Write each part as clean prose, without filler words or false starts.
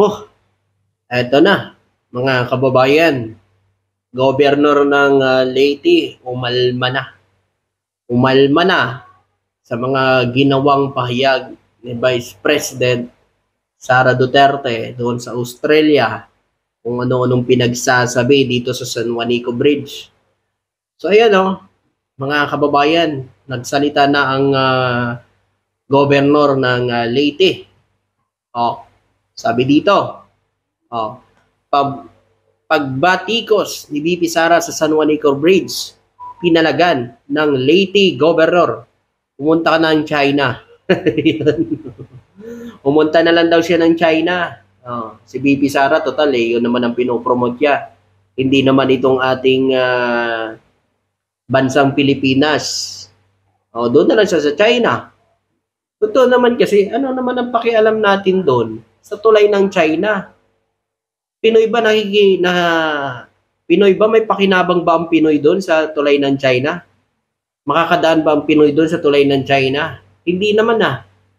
Oh, eto na, mga kababayan. Governor ng Leyte, umalma na. Umalma na sa mga ginawang pahayag ni Vice President Sara Duterte doon sa Australia kung ano-anong pinagsasabi dito sa San Juanico Bridge. So ayan mga kababayan, nagsalita na ang governor ng Leyte. Sabi dito, pagbatikos ni VP Sara sa San Juanico Bridge, pinalagan ng Leyte Governor. Pumunta ka na ng China. Pumunta na lang daw siya ng China. Si VP Sara, total yun naman ang pinopromote niya. Hindi naman itong ating bansang Pilipinas. Doon na lang siya sa China. Totoo naman kasi, ano naman ang pakialam natin doon sa tulay ng China? Pinoy ba Pinoy ba may pakinabang ba ang Pinoy doon sa tulay ng China? Makakadaan ba ang Pinoy doon sa tulay ng China? Hindi naman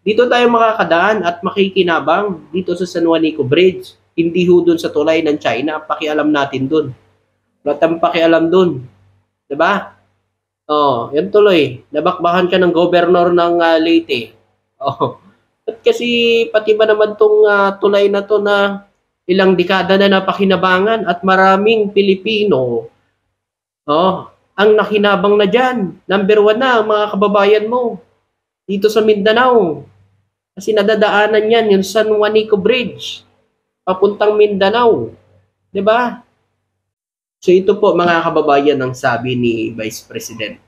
Dito tayo makakadaan at makikinabang dito sa San Juanico Bridge. Hindi ho doon sa tulay ng China. Pakialam natin doon. Wala tayong pakialam doon. Diba? Yan tuloy. Nabakbakan ka ng governor ng Leyte. At kasi pati ba naman tong tulay na to na ilang dekada na napakinabangan at maraming Pilipino ang nakinabang na dyan. Number 1 na mga kababayan mo dito sa Mindanao. Kasi nadadaanan yan yung San Juanico Bridge papuntang Mindanao. Diba? So ito po mga kababayan ang sabi ni Vice President.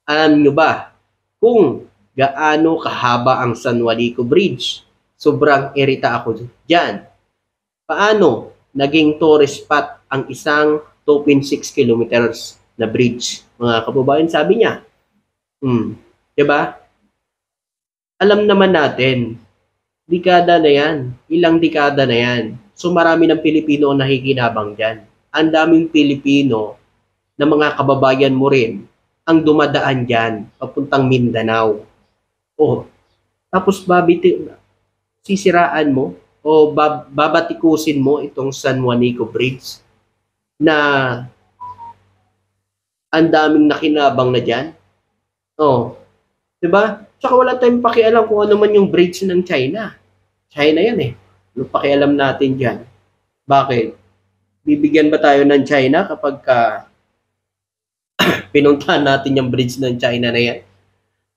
Alam nyo ba kung gaano kahaba ang San Juanico Bridge? Sobrang irita ako dyan. Paano naging tourist spot ang isang 2.6 kilometers na bridge? Mga kababayan, sabi niya. Diba? Alam naman natin, dekada na yan. Ilang dekada na yan. So marami ng Pilipino ang nakikinabang dyan. Ang daming Pilipino na mga kababayan mo rin ang dumadaan dyan papuntang Mindanao. Tapos sisiraan mo o babatikusin mo itong San Juanico Bridge na ang daming nakinabang na dyan. Diba? Tsaka wala tayong pakialam kung ano man yung bridge ng China. China yan Ano pakialam natin dyan? Bakit? Bibigyan ba tayo ng China kapag pinuntahan natin yung bridge ng China na yan?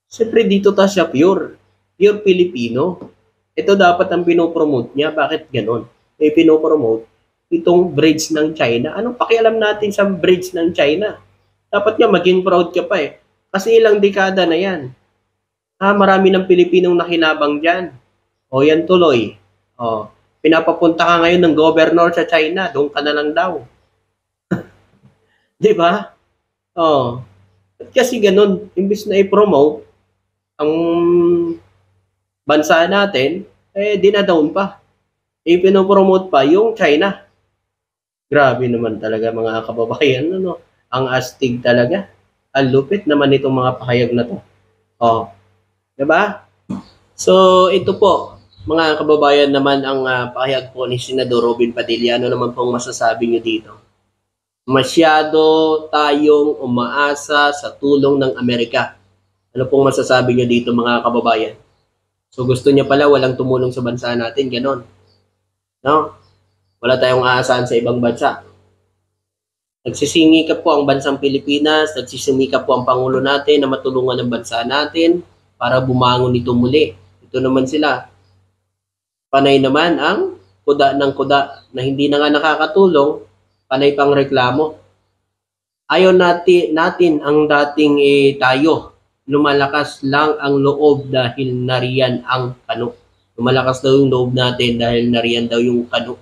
Siyempre dito siya pure Filipino. Ito dapat ang pinopromote niya. Bakit ganon? Pinopromote itong bridge ng China. Anong pakialam natin sa bridge ng China? Dapat nga maging proud ka pa Kasi ilang dekada na yan. Marami ng Pilipinong nakinabang dyan. Yan tuloy. Pinapapunta ka ngayon ng governor sa China. Doon ka na lang daw. Diba? Kasi ganun. Imbis na i-promote ang bansa natin, dinadown pa. Pinopromote pa yung China. Grabe naman talaga mga kababayan. Ang astig talaga. Ang lupit naman itong mga pahayag na to. Diba? So, ito po, mga kababayan naman ang pahayag po ni Senador Robin Padilla. Ano naman pong masasabi nyo dito? Masyado tayong umaasa sa tulong ng Amerika. Ano pong masasabi nyo dito mga kababayan? So gusto niya pala walang tumulong sa bansa natin, ganon. Wala tayong aasahan sa ibang bansa. Nagsisingikap po ang bansang Pilipinas, nagsisingikap po ang Pangulo natin na matulungan ang bansa natin para bumangon ito muli. Ito naman sila. Panay naman ang kuda ng kuda na hindi na nga nakakatulong, panay pang reklamo. Ayaw natin ang dating tayo. Lumalakas lang ang loob dahil nariyan ang kano. Lumalakas daw yung loob natin dahil nariyan daw yung kano.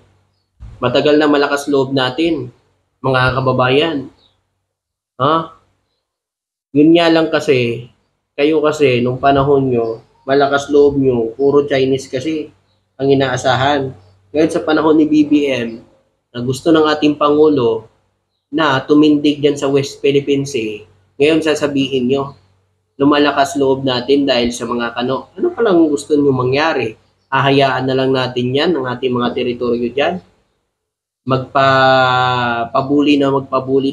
Matagal na malakas loob natin, mga kababayan. Yun nga lang kasi, kayo kasi, nung panahon nyo, malakas loob nyo, puro Chinese kasi ang inaasahan. Ngayon sa panahon ni BBM, na gusto ng ating Pangulo na tumindig dyan sa West Philippine Sea, ngayon sasabihin nyo, lumalakas loob natin dahil sa mga kano. Ano palang gusto nyo mangyari? Hahayaan na lang natin yan, ng ating mga teritoryo dyan. Magpabuli na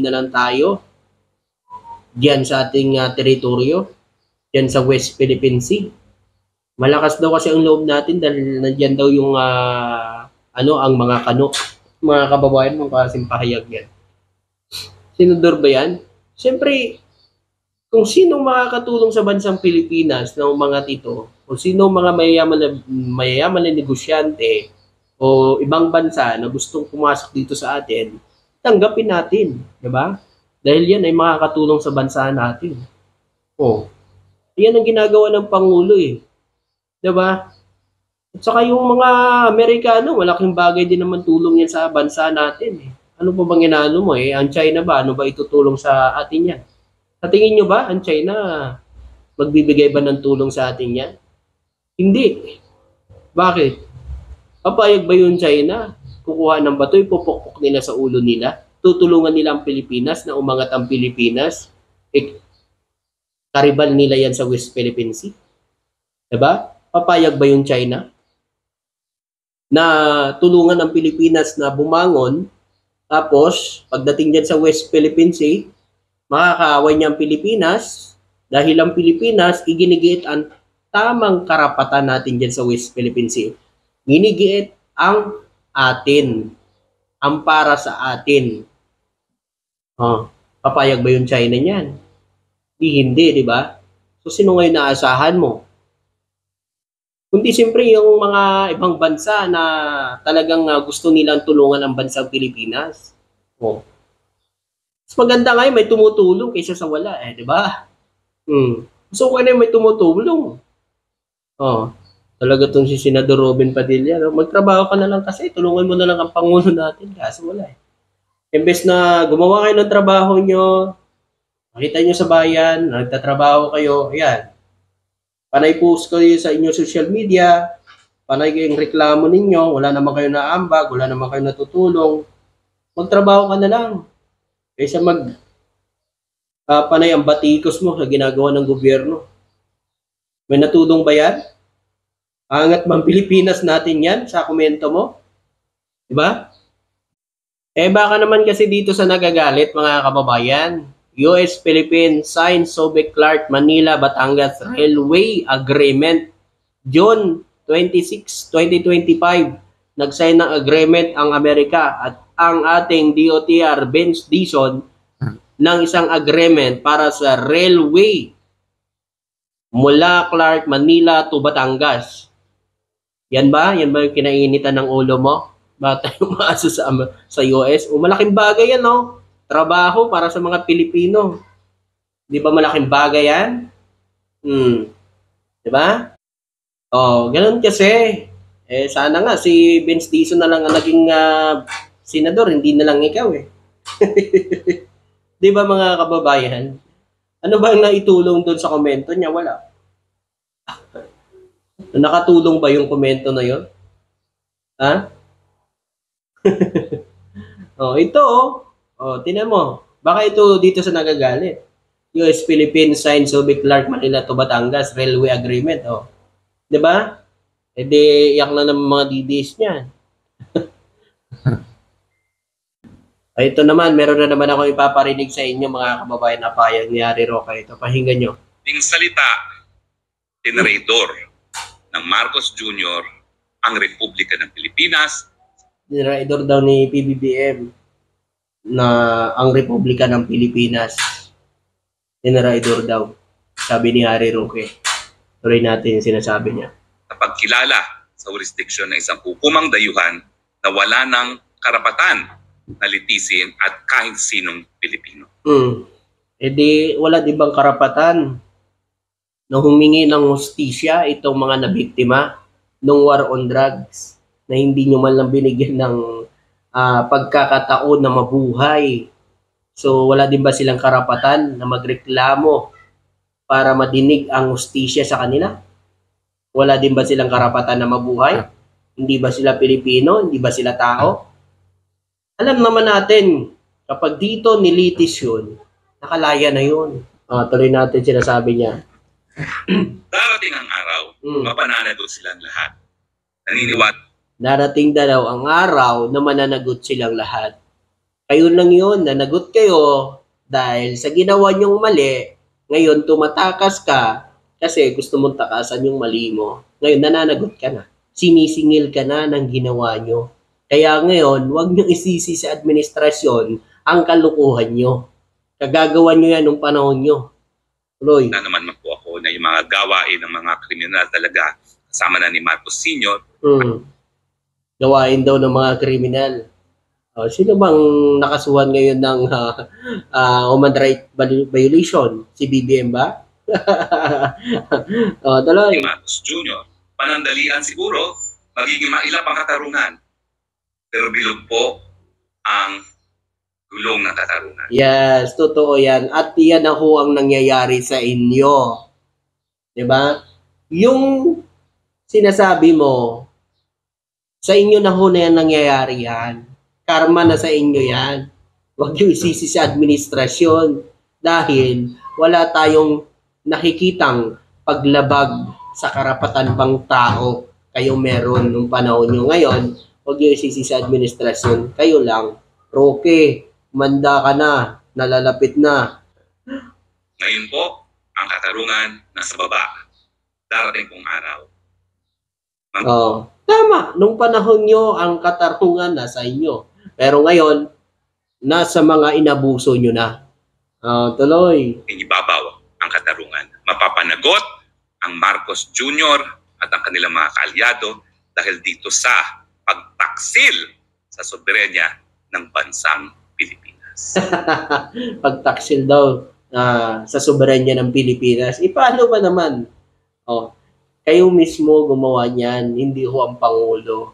lang tayo diyan sa ating teritoryo, diyan sa West Philippine Sea. Malakas daw kasi ang loob natin dahil nandiyan daw yung ang mga kano. Mga kababayan, mga kasing pahayag yan. Senador ba yan? Siyempre, kung sino makakatulong sa bansang Pilipinas ng mga tito, kung sino mga mayayaman na negosyante o ibang bansa na gustong pumasok dito sa atin, tanggapin natin, di ba? Dahil yan ay makakatulong sa bansa natin. Oh, yan ang ginagawa ng Pangulo eh. Di ba? At saka yung mga Amerikano, malaking bagay din naman tulong yan sa bansa natin eh. Ano pa bang inaano mo eh? Ang China ba? Ano ba itutulong sa atin yan? Sa tingin nyo ba, ang China magbibigay ba ng tulong sa atin yan? Hindi. Bakit? Papayag ba yung China? Kukuha ng bato, ipupukpok nila sa ulo nila? Tutulungan nila ang Pilipinas na umangat ang Pilipinas? Karibal nila yan sa West Philippine Sea? Diba? Papayag ba yung China na tulungan ang Pilipinas na bumangon, tapos pagdating dyan sa West Philippine Sea, makakaaway niya ang Pilipinas dahil ang Pilipinas iginigiit ang tamang karapatan natin dyan sa West Philippine Sea. Ginigiit ang atin, ang para sa atin. Papayag ba yung China niyan? Hindi, di ba? So, sino ngayon naasahan mo? Kundi siyempre yung mga ibang bansa na talagang gusto nilang tulungan ang bansang Pilipinas. Mas maganda ngayon may tumutulong kaysa sa wala di ba? So kung may tumutulong. Talaga tong si Senador Robin Padilla, magtrabaho ka na lang kasi, tulungan mo na lang ang Pangulo natin, kasi wala Imbes na gumawa kayo ng trabaho nyo, makita nyo sa bayan, nagtatrabaho kayo, ayan. Panay post kayo sa inyong social media, panay kayong reklamo ninyo, wala naman kayo naambag, wala naman kayo natutulong. Magtrabaho ka na lang. Kaysa panay ang batikos mo sa ginagawa ng gobyerno. May natulong ba yan? Angat bang Pilipinas natin yan sa komento mo? Diba? Baka naman kasi dito sa nagagalit mga kababayan, US-Philippines signs Subic-Clark Manila Batangas Railway Agreement. June 26, 2025, nag-sign ng agreement ang Amerika at ang ating DOTR Vince Dizon ng isang agreement para sa railway mula Clark, Manila to Batangas. Yan ba? Yan ba yung kinainitan ng ulo mo? Ba tayo maasa sa US? O malaking bagay yan, no? Trabaho para sa mga Pilipino. Di ba malaking bagay yan? Di ba? Ganun kasi. Sana nga si Vince Dizon na lang ang naging senador, hindi na lang ikaw Di ba mga kababayan? Ano ba ang naitulong doon sa komento niya? Wala. Nakatulong ba yung komento na yon? Ha? Ito tinan mo. Baka ito dito sa nagagalit. US-Philippines signs Subic-Clark Manila to Batangas Railway Agreement. 'Di ba? Iyak na ng mga DDs niyan. Ito naman, meron na naman ako ipaparinig sa inyo mga kababayan na payag ni Harry Roque. Ito, pakinggan nyo. Ding salita, generador ng Marcos Jr. ang Republika ng Pilipinas. Generador daw ni PBBM na ang Republika ng Pilipinas. Generador daw, sabi ni Harry Roque. Tuloy natin yung sinasabi niya. Napagkilala sa jurisdiksyon ng isang hukumang dayuhan na wala ng karapatan na litisin at kahit sinong Pilipino. Wala din bang karapatan na humingi ng hustisya itong mga nabiktima ng war on drugs na hindi nyo man lang binigyan ng pagkakataon na mabuhay? So wala din ba silang karapatan na magreklamo para madinig ang hustisya sa kanila? Wala din ba silang karapatan na mabuhay? Hindi ba sila Pilipino? Hindi ba sila tao? Alam naman natin, kapag dito nilitis yun, nakalaya na yun. Tuloy natin sinasabi niya. Darating ang araw, mapananalo silang lahat. Naniniwala Darating na daw ang araw na mananagot silang lahat. Kayo lang yun, nanagot kayo dahil sa ginawa niyong mali, ngayon tumatakas ka kasi gusto mong takasan yung mali mo. Ngayon nananagot ka na. Sinisingil ka na ng ginawa nyo. Kaya ngayon, huwag nyo isisi sa administrasyon ang kalukuhan nyo. Kagagawa nyo yan nung panahon nyo. Tuloy. naman po ako na yung mga gawain ng mga kriminal talaga kasama na ni Marcos Sr. Gawain daw ng mga kriminal. Sino bang nakasuhan ngayon ng human right violation? Si BBM ba? ni Tuloy. Marcos Jr. Panandalian siguro, magiging mailap ang katarungan. Pero bilog po ang gulong ng katarungan. Yes, totoo yan. At yan na ho ang nangyayari sa inyo. 'Di ba? Yung sinasabi mo, sa inyo na ho na yan nangyayari yan. Karma na sa inyo yan. Huwag yung isisi sa administrasyon dahil wala tayong nakikitang paglabag sa karapatan pang tao kayo meron nung panahon nyo. Ngayon, huwag yung isisi sa administrasyon. Kayo lang. Roque, manda ka na. Nalalapit na. Ngayon po, ang katarungan nasa baba. Darating pong araw. Tama. Nung panahon nyo, ang katarungan nasa inyo. Pero ngayon, nasa mga inabuso nyo na. Tuloy. Inibabaw ang katarungan. Mapapanagot ang Marcos Jr. at ang kanilang mga kaalyado dahil dito sa pagtaksil sa soberenya ng bansang Pilipinas. Pagtaksil daw sa soberanya ng Pilipinas. Paano ba naman? Kayo mismo gumawa niyan, hindi ho ang Pangulo.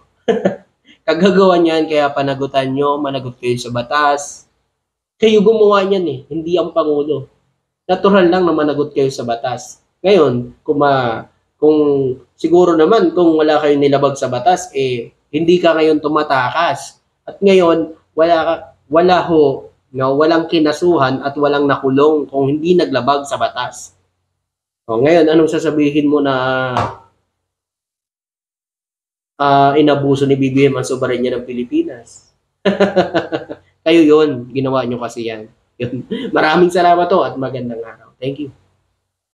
Kagagawa niyan, kaya panagutan nyo, managot kayo sa batas. Kayo gumawa niyan hindi ang Pangulo. Natural lang na managot kayo sa batas. Ngayon, kung siguro naman, kung wala kayong nilabag sa batas, hindi ka ngayon tumatakas. At ngayon, walang kinasuhan at walang nakulong kung hindi naglabag sa batas. Ngayon, anong sasabihin mo na inabuso ni BBM ang soberanya ng Pilipinas? Kayo yun, ginawa nyo kasi yan. Maraming salamat at magandang araw. Thank you.